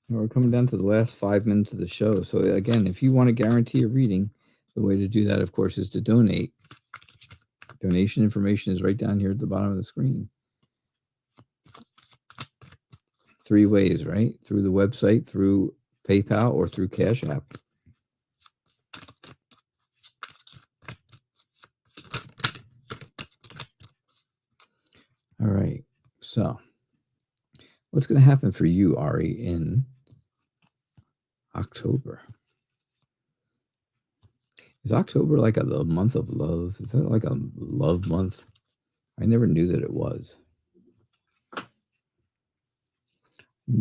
We're coming down to the last 5 minutes of the show. So again, if you want to guarantee a reading, the way to do that, of course, is to donate. Donation information is right down here at the bottom of the screen. 3 ways, right? Through the website, through PayPal, or through CashApp. All right. So what's going to happen for you, Ari, in October? Is October like the month of love? Is that like a love month? I never knew that it was.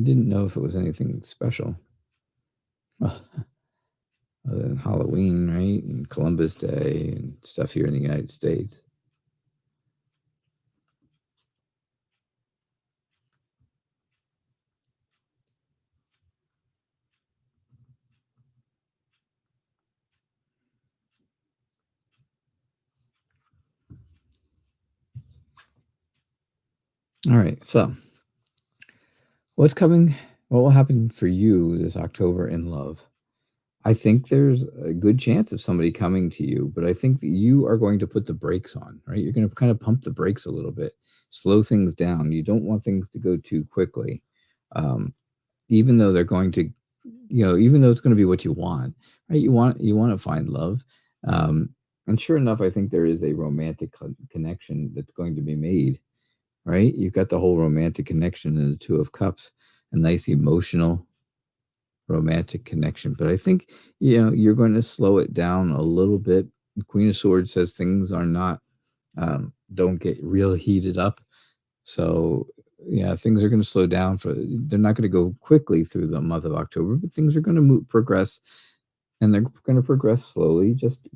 Didn't know if it was anything special. Other than Halloween, right? And Columbus Day and stuff here in the United States. All right. So what's coming? What will happen for you this October in love? I think there's a good chance of somebody coming to you, but I think that you are going to put the brakes on, right? You're going to kind of pump the brakes a little bit, slow things down. You don't want things to go too quickly, even though they're going to, even though it's going to be what you want, right? You want to find love, and sure enough, I think there is a romantic connection that's going to be made, right? You've got the whole romantic connection in the Two of Cups, a nice emotional romantic connection. But I think, you're going to slow it down a little bit. Queen of Swords says things are not, don't get real heated up. So yeah, things are going to slow down. They're not going to go quickly through the month of October, but things are going to progress, and they're going to progress slowly. Just,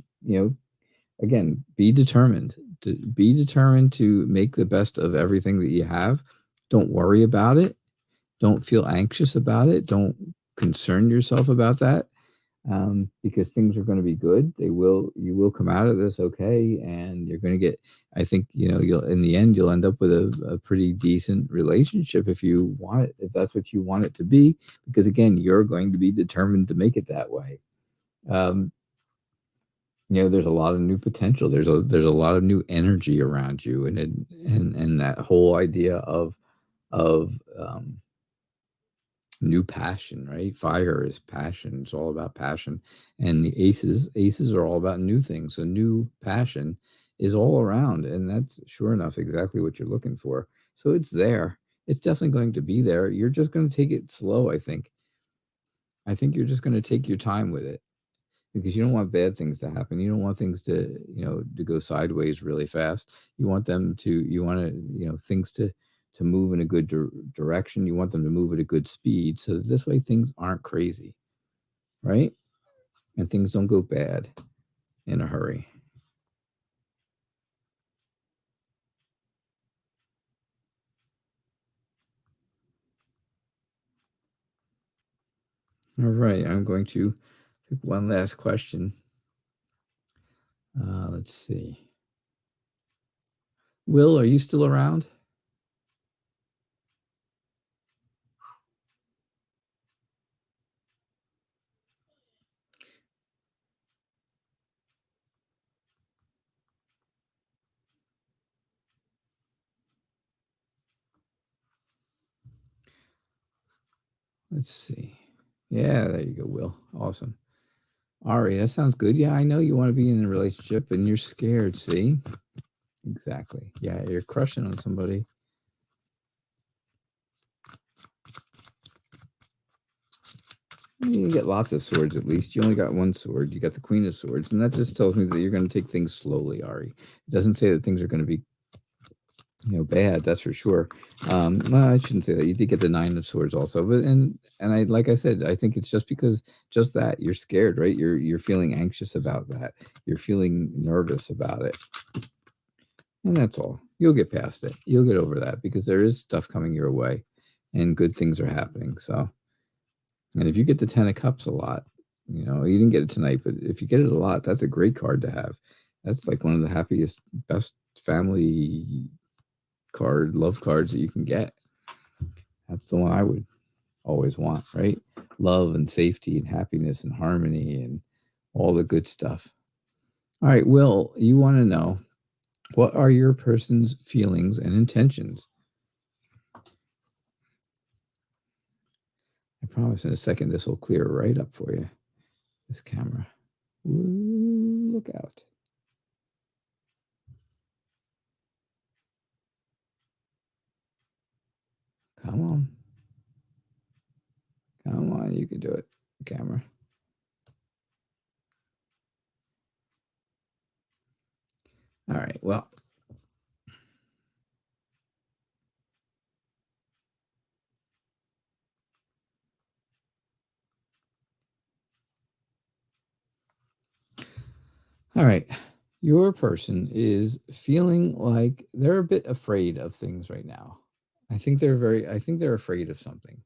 again, be determined to make the best of everything that you have. Don't worry about it. Don't feel anxious about it. Don't concern yourself about that, because things are going to be good. You will come out of this okay, and you're going to get, I think, you'll, in the end, you'll end up with a pretty decent relationship if you want it, if that's what you want it to be, because again, you're going to be determined to make it that way. There's a lot of new potential. There's a lot of new energy around you, and that whole idea of new passion, right? Fire is passion. It's all about passion. And the aces are all about new things. So new passion is all around. And that's sure enough exactly what you're looking for. So it's there. It's definitely going to be there. You're just going to take it slow, I think. I think you're just going to take your time with it, because you don't want bad things to happen. You don't want things to go sideways really fast. You want things to move in a good direction. You want them to move at a good speed, so that this way things aren't crazy, right? And things don't go bad in a hurry. All right, I'm going to pick one last question. Let's see. Will, are you still around? Let's see. Yeah, there you go, Will. Awesome. Ari, that sounds good. Yeah, I know you want to be in a relationship and you're scared, see? Exactly. Yeah, you're crushing on somebody. You get lots of swords, at least. You only got one sword. You got the Queen of Swords, and that just tells me that you're going to take things slowly, Ari. It doesn't say that things are going to be, bad. That's for sure. No, I shouldn't say that. You did get the Nine of Swords also, but I, like I said, I think it's just because that you're scared, right? You're feeling anxious about that. You're feeling nervous about it, and that's all. You'll get past it. You'll get over that, because there is stuff coming your way, and good things are happening. So. And if you get the 10 of Cups a lot, you didn't get it tonight, but if you get it a lot, that's a great card to have. That's like one of the happiest, best family love cards that you can get. That's the one I would always want, right? Love and safety and happiness and harmony and all the good stuff. All right, Will, you want to know, what are your person's feelings and intentions? I promise in a second this will clear right up for you, this camera. Ooh, look out. Come on. Come on, you can do it, camera. All right, well. All right. Your person is feeling like they're a bit afraid of things right now. I think they're afraid of something.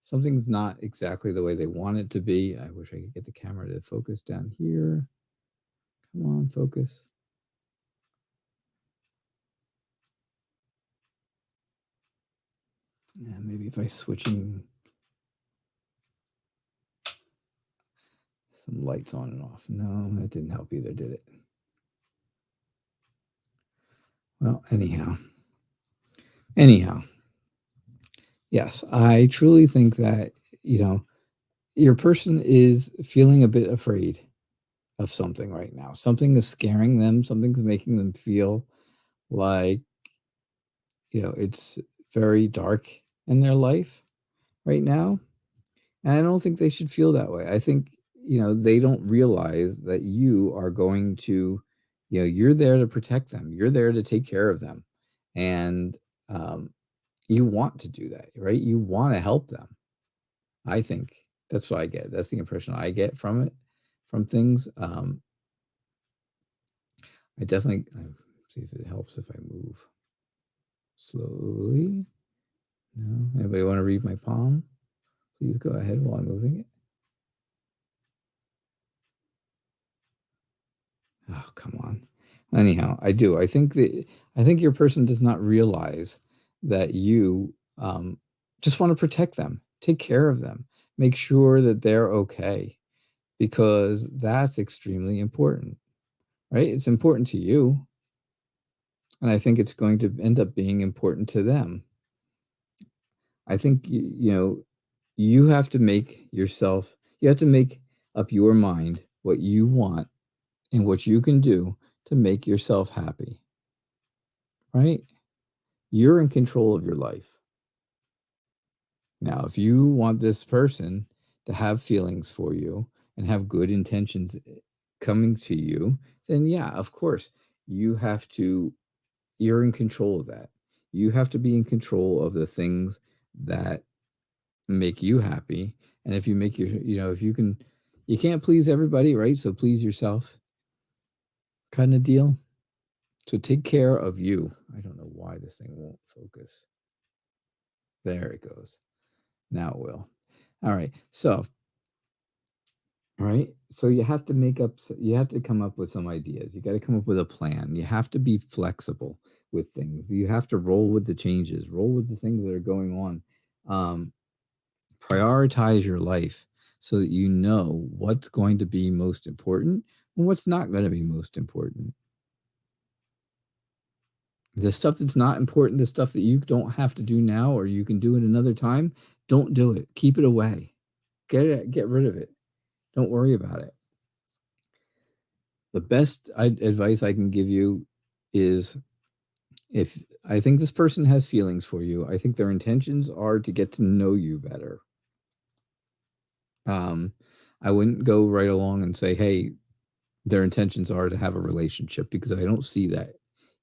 Something's not exactly the way they want it to be. I wish I could get the camera to focus down here. Come on, focus. Yeah, maybe if I switching some lights on and off. No, that didn't help either, did it? Well, anyhow. Yes, I truly think that, your person is feeling a bit afraid of something right now. Something is scaring them, something's making them feel like, it's very dark in their life right now. And I don't think they should feel that way. I think, they don't realize that you are going to, you're there to protect them. You're there to take care of them. And you want to do that, right? You want to help them. I think that's what I get. That's the impression I get from it, from things. I definitely see if it helps if I move slowly. No, anybody want to read my palm? Please go ahead while I'm moving it. Oh, come on. Anyhow, I do. I think your person does not realize that you just want to protect them, take care of them, make sure that they're okay, because that's extremely important, right? It's important to you, and I think it's going to end up being important to them. I think you have to make up your mind what you want and what you can do to make yourself happy, right? You're in control of your life. Now, if you want this person to have feelings for you and have good intentions coming to you, then yeah, of course, you have to, you're in control of that. You have to be in control of the things that make you happy. And if you make if you can't please everybody, right? So please yourself kind of deal. So take care of you. I don't know why this thing won't focus. There it goes. Now it will. All right. So, So you have to you have to come up with some ideas. You got to come up with a plan. You have to be flexible with things. You have to roll with the changes, roll with the things that are going on. Prioritize your life so that you know what's going to be most important and what's not going to be most important. The stuff that's not important, the stuff that you don't have to do now or you can do it another time, don't do it. Keep it away. Get rid of it. Don't worry about it. The best advice I can give you is, if I think this person has feelings for you, I think their intentions are to get to know you better. I wouldn't go right along and say, hey, their intentions are to have a relationship, because I don't see that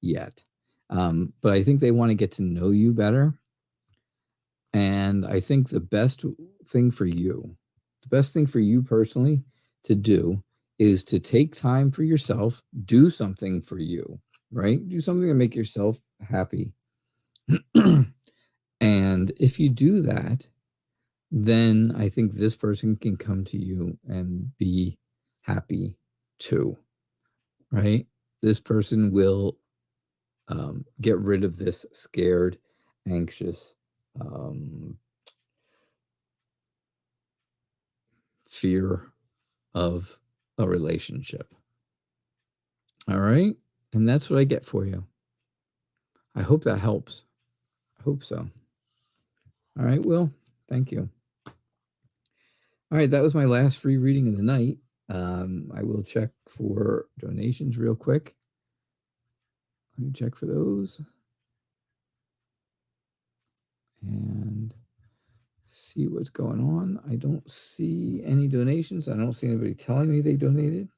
yet. But I think they want to get to know you better. And I think the best thing for you personally to do is to take time for yourself, do something for you, right? Do something to make yourself happy. And if you do that, then I think this person can come to you and be happy too, right? This person will get rid of this scared, anxious, fear of a relationship. All right? And that's what I get for you. I hope that helps. I hope so. All right, Will, thank you. All right, that was my last free reading of the night. I will check for donations real quick. Let me check for those. And see what's going on. I don't see any donations. I don't see anybody telling me they donated.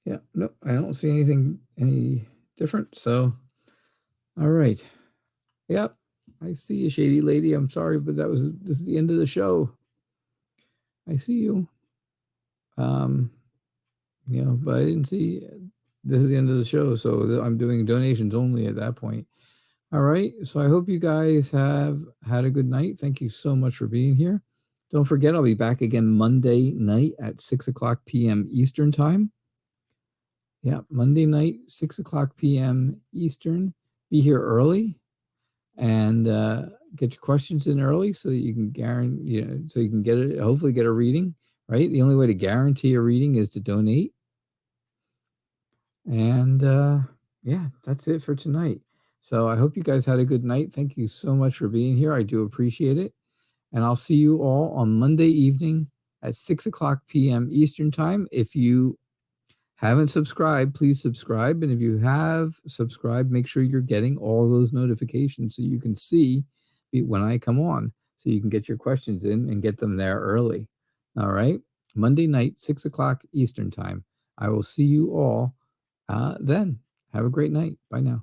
Yeah, no, I don't see anything any different. So, all right. Yep, I see you, shady lady. I'm sorry, but this is the end of the show. I see you. But I didn't see this is the end of the show, so I'm doing donations only at that point. All right, so I hope you guys have had a good night. Thank you so much for being here. Don't forget, I'll be back again Monday night at 6 o'clock p.m. Eastern Time. Yeah, Monday night, 6 o'clock p.m. Eastern. Be here early and get your questions in early so that you can so you can hopefully get a reading, right? The only way to guarantee a reading is to donate. And yeah, that's it for tonight. So I hope you guys had a good night. Thank you so much for being here. I do appreciate it. And I'll see you all on Monday evening at 6 o'clock p.m. Eastern Time. If you haven't subscribed, please subscribe. And if you have subscribed, make sure you're getting all those notifications so you can see when I come on, so you can get your questions in and get them there early. All right. Monday night, 6 o'clock Eastern Time. I will see you all then. Have a great night. Bye now.